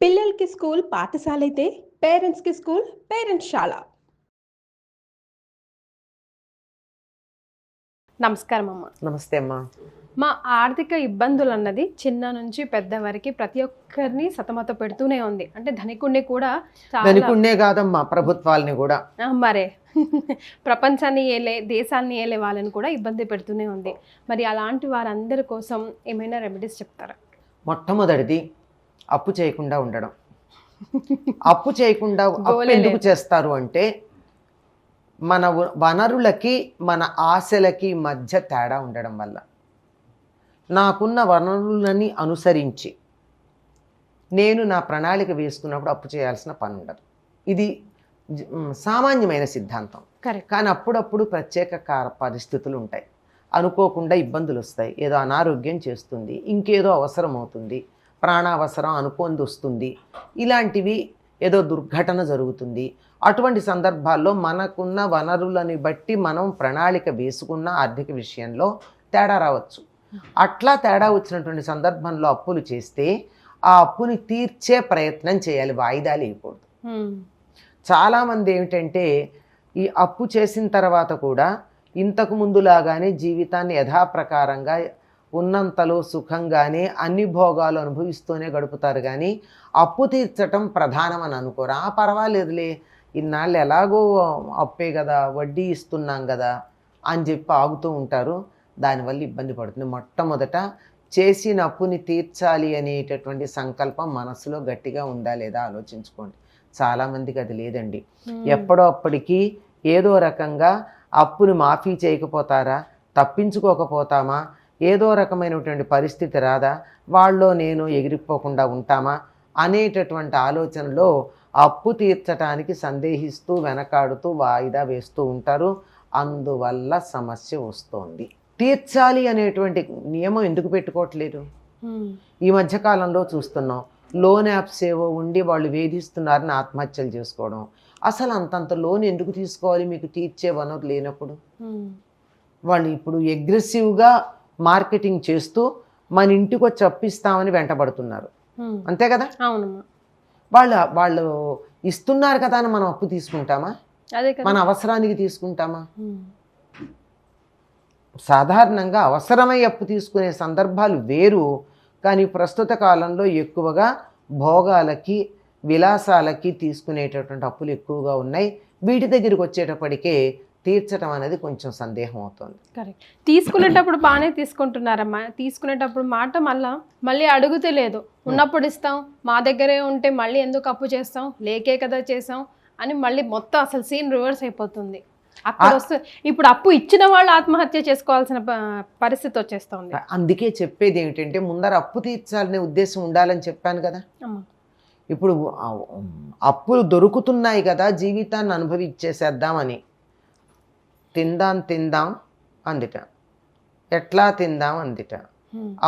పిల్లలకి స్కూల్ పాఠశాల అయితే పేరెంట్స్కి స్కూల్ పేరెంట్స్ శాల. నమస్కారం అమ్మ. నమస్తే అమ్మా. మా ఆర్థిక ఇబ్బందులు అన్నది చిన్న నుంచి పెద్ద వరకు ప్రతి ఒక్కరిని సతమత పెడుతూనే ఉంది. అంటే ధనికుణ్ణి కూడా ధనికుణ్ణే కాదమ్మా, ప్రభుత్వాలని కూడా మరే ప్రపంచాన్ని ఏలే దేశాన్ని ఏలే వాళ్ళని కూడా ఇబ్బంది పెడుతూనే ఉంది. మరి అలాంటి వారందరి కోసం ఏమైనా రెమెడీస్ చెప్తారా? మొట్టమొదటిది అప్పు చేయకుండా ఉండడం. అప్పు చేయకుండా అప్పు ఎందుకు చేస్తారు అంటే మన వనరులకి మన ఆశలకి మధ్య తేడా ఉండడం వల్ల. నాకున్న వనరులని అనుసరించి నేను నా ప్రణాళిక వేసుకున్నప్పుడు అప్పు చేయాల్సిన పని ఉండదు. ఇది సామాన్యమైన సిద్ధాంతం. కానీ అప్పుడప్పుడు ప్రత్యేక పరిస్థితులు ఉంటాయి, అనుకోకుండా ఇబ్బందులు వస్తాయి, ఏదో అనారోగ్యం చేస్తుంది, ఇంకేదో అవసరం అవుతుంది, ప్రాణావసరం అనుకోంది వస్తుంది, ఇలాంటివి ఏదో దుర్ఘటన జరుగుతుంది. అటువంటి సందర్భాల్లో మనకున్న వనరులని బట్టి మనం ప్రణాళిక వేసుకున్న ఆర్థిక విషయంలో తేడా రావచ్చు. అట్లా తేడా వచ్చినటువంటి సందర్భంలో అప్పులు చేస్తే ఆ అప్పుని తీర్చే ప్రయత్నం చేయాలి, వాయిదాలు వేయకూడదు. చాలామంది ఏమిటంటే ఈ అప్పు చేసిన తర్వాత కూడా ఇంతకు ముందులాగానే జీవితాన్ని యథాప్రకారంగా ఉన్నంతలో సుఖంగానే అన్ని భోగాలు అనుభవిస్తూనే గడుపుతారు. కానీ అప్పు తీర్చటం ప్రధానమని అనుకోరు. పర్వాలేదులే, ఇన్నాళ్ళు ఎలాగో అప్పే కదా, వడ్డీ ఇస్తున్నాం కదా అని చెప్పి ఆగుతూ ఉంటారు. దానివల్ల ఇబ్బంది పడుతుంది. మొట్టమొదట చేసిన అప్పుని తీర్చాలి అనేటటువంటి సంకల్పం మనసులో గట్టిగా ఉందా లేదా ఆలోచించుకోండి. చాలామందికి అది లేదండి. ఎప్పుడో అప్పటికి ఏదో రకంగా అప్పుని మాఫీ చేయకపోతారా, తప్పించుకోకపోతామా, ఏదో రకమైనటువంటి పరిస్థితి రాదా, వాళ్ళలో నేను ఎగిరిపోకుండా ఉంటామా అనేటటువంటి ఆలోచనలో అప్పు తీర్చడానికి సందేహిస్తూ వెనకాడుతూ వాయిదా వేస్తూ ఉంటారు. అందువల్ల సమస్య వస్తోంది. తీర్చాలి అనేటువంటి నియమం ఎందుకు పెట్టుకోవట్లేదు? ఈ మధ్యకాలంలో చూస్తున్నాం, లోన్ యాప్స్ ఏవో ఉండి వాళ్ళు వేధిస్తున్నారని ఆత్మహత్యలు చేసుకోవడం. అసలు అంతంత లోన్ ఎందుకు తీసుకోవాలి మీకు తీర్చే వనరు లేనప్పుడు? వాళ్ళు ఇప్పుడు అగ్రెసివ్గా మార్కెటింగ్ చేస్తూ మన ఇంటికి వచ్చి అప్పిస్తామని వెంటబడుతున్నారు. అంతే కదా? వాళ్ళు ఇస్తున్నారు కదా అని మనం అప్పు తీసుకుంటామా? మన అవసరానికి తీసుకుంటామా? సాధారణంగా అవసరమై అప్పు తీసుకునే సందర్భాలు వేరు. కానీ ప్రస్తుత కాలంలో ఎక్కువగా భోగాలకి విలాసాలకి తీసుకునేటటువంటి అప్పులు ఎక్కువగా ఉన్నాయి. వీటి దగ్గరికి వచ్చేటప్పటికే తీర్చడం అనేది కొంచెం సందేహం అవుతుంది. కరెక్ట్. తీసుకునేటప్పుడు బాగానే తీసుకుంటున్నారమ్మా. తీసుకునేటప్పుడు మాట మళ్ళీ అడుగుతే లేదు, ఉన్నప్పుడు ఇస్తాం, మా దగ్గరే ఉంటే మళ్ళీ ఎందుకు అప్పు చేస్తాం, లేకే కదా చేసాం అని మళ్ళీ మొత్తం అసలు సీన్ రివర్స్ అయిపోతుంది. అక్కడ వస్తే ఇప్పుడు అప్పు ఇచ్చిన వాళ్ళు ఆత్మహత్య చేసుకోవాల్సిన పరిస్థితి వచ్చేస్తుంది. అందుకే చెప్పేది ఏమిటంటే ముందర అప్పు తీర్చాలనే ఉద్దేశం ఉండాలని చెప్పాను కదా. ఇప్పుడు అప్పులు దొరుకుతున్నాయి కదా, జీవితాన్ని అనుభవించేసేద్దామని తిందాం అందిట, ఎట్లా తిందాం అందిట,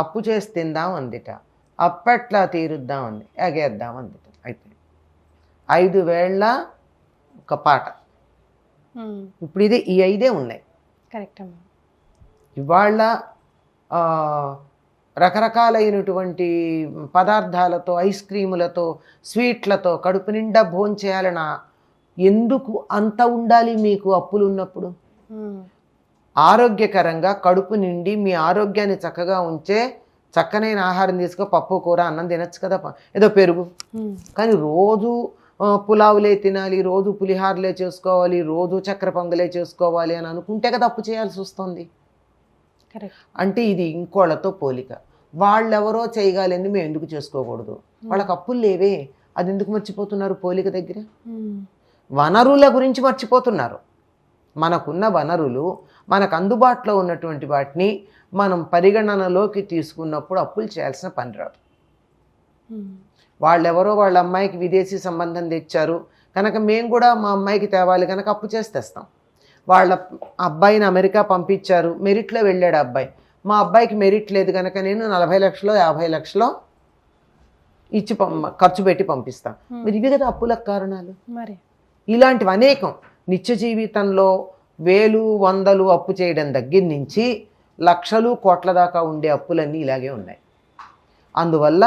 అప్పు చేసి తిందాం అందిట, అప్పట్లా తీరుద్దాం అంది, ఎగేద్దాం అందిట. అయితే 5 వేళ్ల ఒక పాట. ఇప్పుడు ఈ 5 ఉన్నాయి. కరెక్ట్. ఇవాళ రకరకాలైనటువంటి పదార్థాలతో, ఐస్ క్రీములతో, స్వీట్లతో కడుపు నిండా భోంచేయాలన ఎందుకు అంత ఉండాలి మీకు అప్పులు ఉన్నప్పుడు? ఆరోగ్యకరంగా కడుపు నిండి మీ ఆరోగ్యాన్ని చక్కగా ఉంచే చక్కనైన ఆహారం తీసుకో, పప్పు కూర అన్నం తినచ్చు కదా, ఏదో పెరుగు. కానీ రోజు పులావులే తినాలి, రోజు పులిహారలే చేసుకోవాలి, రోజు చక్కెర పొంగలే చేసుకోవాలి అని అనుకుంటే కదా అప్పు చేయాల్సి వస్తుంది. అంటే ఇది ఇంకోళ్ళతో పోలిక. వాళ్ళెవరో చేయగాలని మేము ఎందుకు చేసుకోకూడదు? వాళ్ళకి అప్పులు లేవే, అది ఎందుకు మర్చిపోతున్నారు? పోలిక దగ్గర వనరుల గురించి మర్చిపోతున్నారు. మనకున్న వనరులు, మనకు అందుబాటులో ఉన్నటువంటి వాటిని మనం పరిగణనలోకి తీసుకున్నప్పుడు అప్పులు చేయాల్సిన పని రాదు. వాళ్ళెవరో వాళ్ళ అమ్మాయికి విదేశీ సంబంధం తెచ్చారు కనుక మేము కూడా మా అమ్మాయికి తేవాలి కనుక అప్పు చేసి తెస్తాం. వాళ్ళ అబ్బాయిని అమెరికా పంపించారు, మెరిట్లో వెళ్ళాడు అబ్బాయి, మా అబ్బాయికి మెరిట్ లేదు కనుక నేను 40 లక్షలో 50 లక్షలో ఇచ్చి ఖర్చు పెట్టి పంపిస్తాను. మరి ఇవి కదా అప్పులకు కారణాలు. మరి ఇలాంటివి అనేకం నిత్య జీవితంలో వేలు వందలు అప్పు చేయడం దగ్గర నుంచి లక్షలు కోట్ల దాకా ఉండే అప్పులన్నీ ఇలాగే ఉన్నాయి. అందువల్ల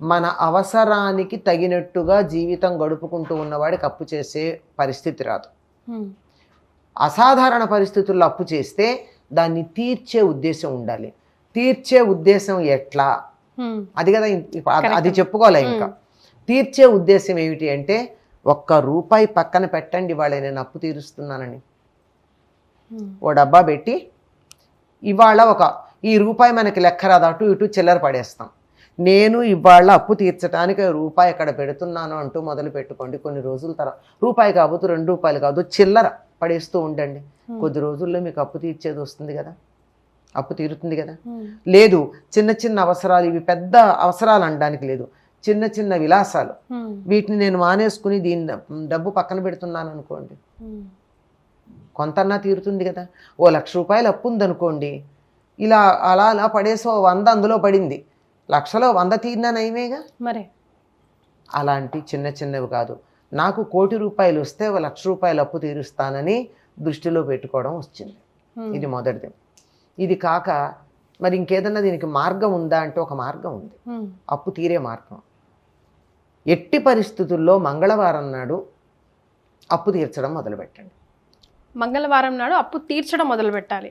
మన అవసరానికి తగినట్టుగా జీవితం గడుపుకుంటూ ఉన్నవాడికి అప్పు చేసే పరిస్థితి రాదు. అసాధారణ పరిస్థితుల్లో అప్పు చేస్తే దాన్ని తీర్చే ఉద్దేశం ఉండాలి. తీర్చే ఉద్దేశం ఎట్లా, అది కదా అది చెప్పుకోలే. ఇంకా తీర్చే ఉద్దేశం ఏమిటి అంటే, ₹1 పక్కన పెట్టండి ఇవాళ నేను అప్పు తీరుస్తున్నానని. ఓ డబ్బా పెట్టి ఇవాళ ఈ రూపాయి మనకి లెక్క రాదు, అటు ఇటు చిల్లర పడేస్తాం. నేను ఇవాళ అప్పు తీర్చడానికి ₹1 అక్కడ పెడుతున్నాను అంటూ మొదలు పెట్టుకోండి. కొన్ని రోజుల తర్వాత రూపాయి కావచ్చు, ₹2 కాదు, చిల్లర పడేస్తూ ఉండండి. కొద్ది రోజుల్లో మీకు అప్పు తీర్చేది వస్తుంది కదా, అప్పు తీరుతుంది కదా. లేదు చిన్న చిన్న అవసరాలు, ఇవి పెద్ద అవసరాలు అనడానికి లేదు, చిన్న చిన్న విలాసాలు, వీటిని నేను మానేసుకుని దీని డబ్బు పక్కన పెడుతున్నాను అనుకోండి, కొంతన్నా తీరుతుంది కదా. ఓ ₹1,00,000 అప్పు ఉందనుకోండి, ఇలా అలా అలా పడేసో 100 అందులో పడింది, లక్షలో 100 తీరినా నయమేగా మరి. అలాంటి చిన్న చిన్నవి కాదు. నాకు ₹1,00,00,000 వస్తే ₹1,00,000 అప్పు తీరుస్తానని దృష్టిలో పెట్టుకోవడం వచ్చింది. ఇది మొదటిది. ఇది కాక మరి ఇంకేదన్నా దీనికి మార్గం ఉందా అంటే ఒక మార్గం ఉంది, అప్పు తీరే మార్గం. ఎట్టి పరిస్థితుల్లో మంగళవారం నాడు అప్పు తీర్చడం మొదలుపెట్టండి. మంగళవారం నాడు అప్పు తీర్చడం మొదలు పెట్టాలి.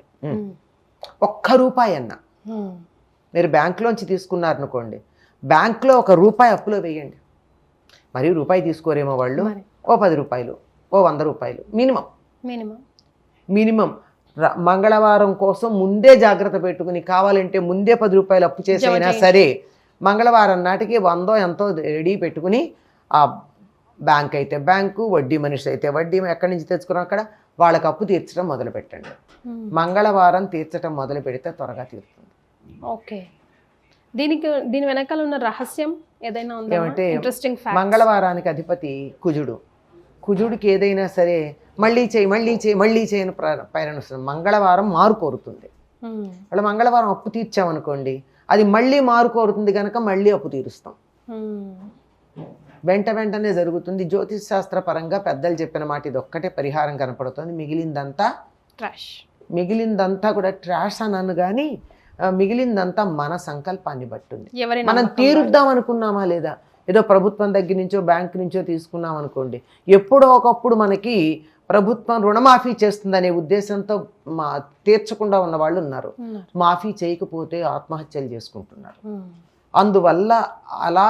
₹1 అన్న మీరు బ్యాంకులోంచి తీసుకున్నారనుకోండి, బ్యాంకులో ₹1 అప్పులో వేయండి. మరి రూపాయి తీసుకోరేమో వాళ్ళు, ఓ ₹10, ఓ ₹100 మినిమం. మంగళవారం కోసం ముందే జాగ్రత్త పెట్టుకుని, కావాలంటే ముందే ₹10 అప్పు చేసైనా సరే మంగళవారం నాటికి 100 ఎంతో రెడీ పెట్టుకుని, ఆ బ్యాంక్ అయితే బ్యాంకు, వడ్డీ మనిషి అయితే వడ్డీ ఎక్కడి నుంచి తెచ్చుకున్నాం అక్కడ వాళ్ళకి అప్పు తీర్చడం మొదలు పెట్టండి. మంగళవారం తీర్చడం మొదలు పెడితే త్వరగా తీరుతుంది. ఓకే, దీని వెనకాల ఉన్న రహస్యం ఏదైనా ఉందా? ఏమంటే ఇంట్రెస్టింగ్ ఫ్యాక్ట్, మంగళవారానికి అధిపతి కుజుడు. కుజుడికి ఏదైనా సరే మళ్ళీ చేయని ప్రేరణ వస్తుంది. మంగళవారం మారు కోరుతుంది. అలా మంగళవారం అప్పు తీర్చామనుకోండి, అది మళ్ళీ మారు కోరుతుంది కనుక మళ్ళీ అప్పు తీరుస్తాం. వెంటనే జరుగుతుంది. జ్యోతిష్ శాస్త్ర పరంగా పెద్దలు చెప్పిన మాట ఇది ఒక్కటే పరిహారం కనపడుతుంది. మిగిలిందంతా కూడా ట్రాష్ అనను కానీ, మిగిలిందంతా మన సంకల్పాన్ని బట్టుంది. మనం తీరుద్దాం అనుకున్నామా లేదా, ఏదో ప్రభుత్వం దగ్గర నుంచో బ్యాంకు నుంచో తీసుకున్నాం అనుకోండి, ఎప్పుడో ఒకప్పుడు మనకి ప్రభుత్వం రుణమాఫీ చేస్తుందనే ఉద్దేశంతో తీర్చకుండా ఉన్న వాళ్ళు ఉన్నారు. మాఫీ చేయకపోతే ఆత్మహత్యలు చేసుకుంటున్నారు. అందువల్ల అలా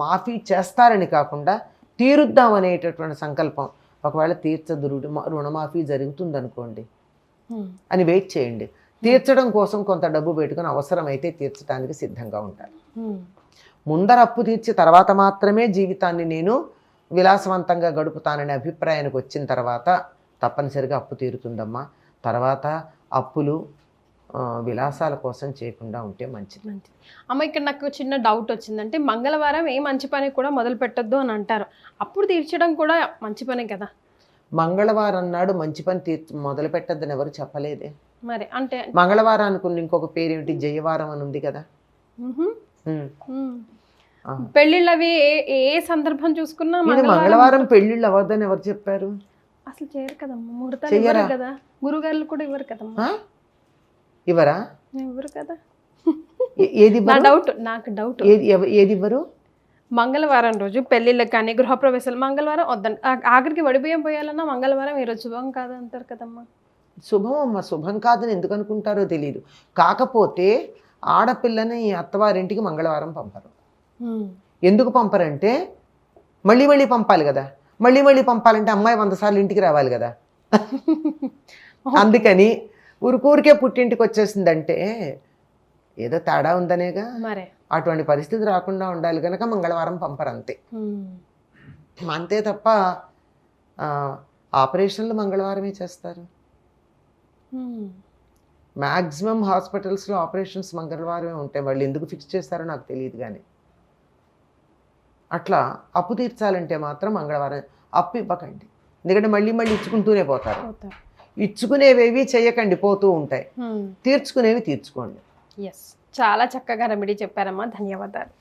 మాఫీ చేస్తారని కాకుండా తీరుద్దాం అనేటటువంటి సంకల్పం, ఒకవేళ తీర్చదు రుణమాఫీ జరుగుతుంది అనుకోండి అని వెయిట్ చేయండి. తీర్చడం కోసం కొంత డబ్బు పెట్టుకుని అవసరమైతే తీర్చడానికి సిద్ధంగా ఉండాలి. ముందర అప్పు తీర్చి తర్వాత మాత్రమే జీవితాన్ని నేను విలాసవంతంగా గడుపుతాననే అభిప్రాయానికి వచ్చిన తర్వాత తప్పనిసరిగా అప్పు తీరుతుందమ్మా. తర్వాత అప్పులు విలాసాల కోసం చేయకుండా ఉంటే మంచిది. అమ్మ, ఇక్కడ నాకు చిన్న డౌట్ వచ్చిందంటే, మంగళవారం ఏ మంచి పని కూడా మొదలు పెట్టద్దు అని అంటారు, అప్పుడు తీర్చడం కూడా మంచి పనే కదా? మంగళవారం నాడు మంచి పని మొదలు పెట్టద్దని ఎవరు చెప్పలేదే. మరి అంటే మంగళవారానికి ఇంకొక పేరు ఏమిటి, జయవారం అని ఉంది కదా. పెళ్ళిళ్ళవి ఏ సందర్భం చూసుకున్నా మంగళవారం పెళ్ళిళ్ళు అవ్వద్దని ఎవరు చెప్పారు? అసలు చేయరు కదమ్మా, ముహూర్తాలు ఇవ్వరు కదా, గురుగారులు కూడా ఇవ్వరు కదమ్మా. ఇవ్వరా? ఇవ్వరు కదా. ఏది నాకు డౌట్ ఏది ఇవ్వరు? మంగళవారం రోజు పెళ్ళిళ్ళకి కానీ గృహప్రవేశాలు మంగళవారం వద్దండి. ఆఖరికి వడిబియ్యం పోయాలన్నా మంగళవారం ఈరోజు శుభం కాదు అంటారు కదమ్మా. శుభం అమ్మ, శుభం కాదని ఎందుకు అనుకుంటారో తెలియదు. కాకపోతే ఆడపిల్లని అత్తవారింటికి మంగళవారం పంపరు. ఎందుకు పంపరంటే మళ్ళీ పంపాలి కదా. మళ్ళీ పంపాలంటే అమ్మాయి 100 సార్లు ఇంటికి రావాలి కదా. అందుకని ఊరికే పుట్టింటికి వచ్చేసిందంటే ఏదో తేడా ఉందనేగా. అటువంటి పరిస్థితి రాకుండా ఉండాలి కనుక మంగళవారం పంపరు, అంతే. అంతే తప్ప ఆపరేషన్లు మంగళవారమే చేస్తారు. మ్యాక్సిమం హాస్పిటల్స్లో ఆపరేషన్స్ మంగళవారమే ఉంటాయి. వాళ్ళు ఎందుకు ఫిక్స్ చేస్తారో నాకు తెలియదు కానీ. అట్లా అప్పు తీర్చాలంటే మాత్రం మంగళవారం అప్పు ఇవ్వకండి. ఎందుకంటే మళ్ళీ ఇచ్చుకుంటూనే పోతారు. ఇచ్చుకునేవేవి చేయకండి, పోతూ ఉంటాయి. తీర్చుకునేవి తీర్చుకోండి. చాలా చక్కగా రెమెడీ చెప్పారమ్మా, ధన్యవాదాలు.